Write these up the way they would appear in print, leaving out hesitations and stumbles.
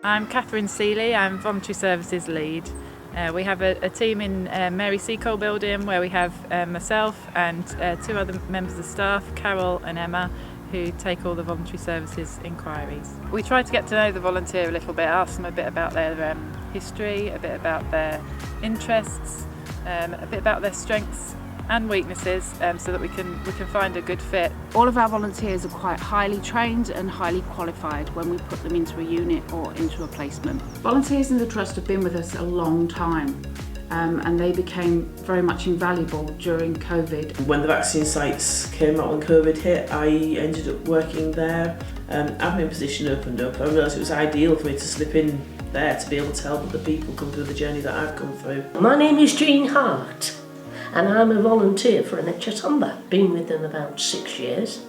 I'm Catherine Seeley, I'm Voluntary Services Lead. We have a team in Mary Seacole building where we have myself and two other members of staff, Carol and Emma, who take all the voluntary services inquiries. We try to get to know the volunteer a little bit, ask them a bit about their history, a bit about their interests, a bit about their strengths and weaknesses, so that we can find a good fit. All of our volunteers are quite highly trained and highly qualified when we put them into a unit or into a placement. Volunteers in the Trust have been with us a long time, and they became very much invaluable during COVID. When the vaccine sites came out when COVID hit, I ended up working there. Admin position opened up. I realised it was ideal for me to slip in there to be able to help other people come through the journey that I've come through. My name is Jean Hart, and I'm a volunteer for NHS Humber. Been with them about 6 years,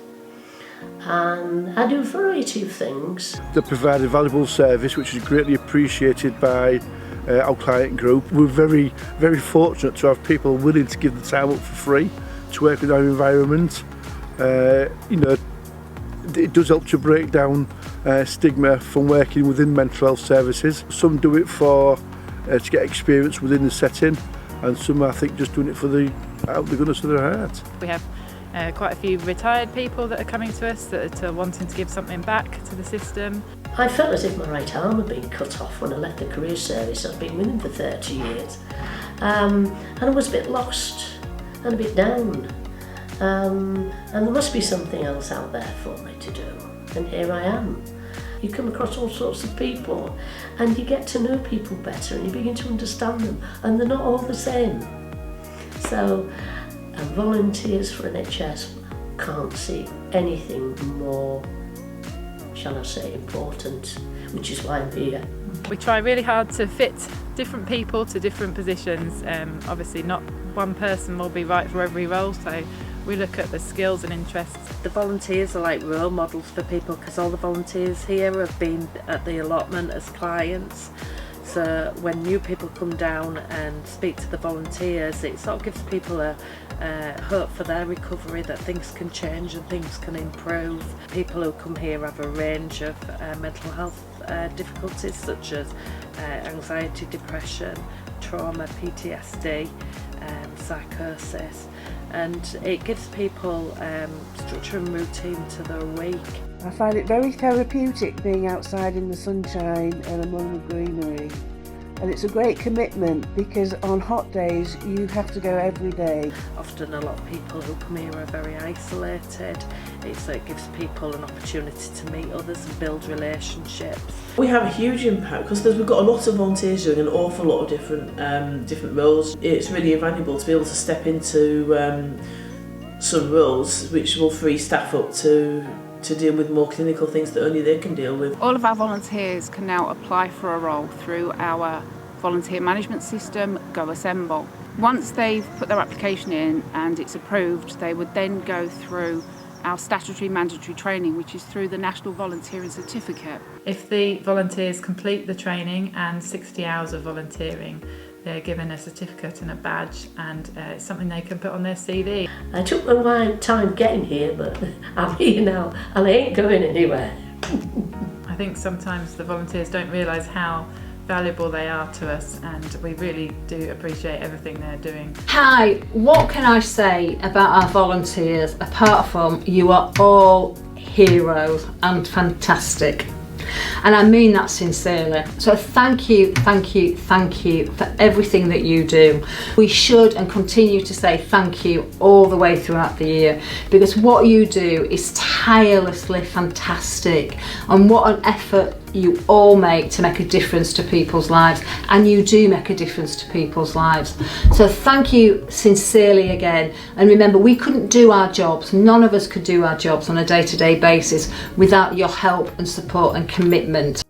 and I do a variety of things. They provide a valuable service which is greatly appreciated by our client group. We're very, very fortunate to have people willing to give the time up for free to work in our environment. It does help to break down stigma from working within mental health services. Some do it for to get experience within the setting, and some I think just doing it for the out of the goodness of their heart. We have quite a few retired people that are coming to us that are wanting to give something back to the system. I felt as if my right arm had been cut off when I left the career service. I'd been with them for 30 years, and I was a bit lost and a bit down, and there must be something else out there for me to do, and here I am. You come across all sorts of people and you get to know people better and you begin to understand them, and they're not all the same. So volunteers for NHS can't see anything more, shall I say, important, which is why I'm here. We try really hard to fit different people to different positions. Obviously not one person will be right for every role, so we look at the skills and interests. The volunteers are like role models for people, because all the volunteers here have been at the allotment as clients. So when new people come down and speak to the volunteers, it sort of gives people a hope for their recovery, that things can change and things can improve. People who come here have a range of mental health difficulties such as anxiety, depression, trauma, PTSD, psychosis, and it gives people structure and routine to their week. I find it very therapeutic being outside in the sunshine and among the greenery, and it's a great commitment because on hot days you have to go every day. Often a lot of people who come here are very isolated. It gives people an opportunity to meet others and build relationships. We have a huge impact because we've got a lot of volunteers doing an awful lot of different roles. It's really invaluable to be able to step into some roles which will free staff up to deal with more clinical things that only they can deal with. All of our volunteers can now apply for a role through our volunteer management system, Go Assemble. Once they've put their application in and it's approved, they would then go through our statutory mandatory training, which is through the National Volunteering Certificate. If the volunteers complete the training and 60 hours of volunteering, they're given a certificate and a badge, and it's something they can put on their CV. I took my time getting here, but I'm here now and I ain't going anywhere. I think sometimes the volunteers don't realise how valuable they are to us, and we really do appreciate everything they're doing. Hi, what can I say about our volunteers apart from you are all heroes and fantastic? And I mean that sincerely. So thank you for everything that you do. We should and continue to say thank you all the way throughout the year, because what you do is tirelessly fantastic, and what an effort you all make to make a difference to people's lives, and you do make a difference to people's lives. So thank you sincerely again, and remember, we couldn't do our jobs, none of us could do our jobs on a day-to-day basis without your help and support and commitment.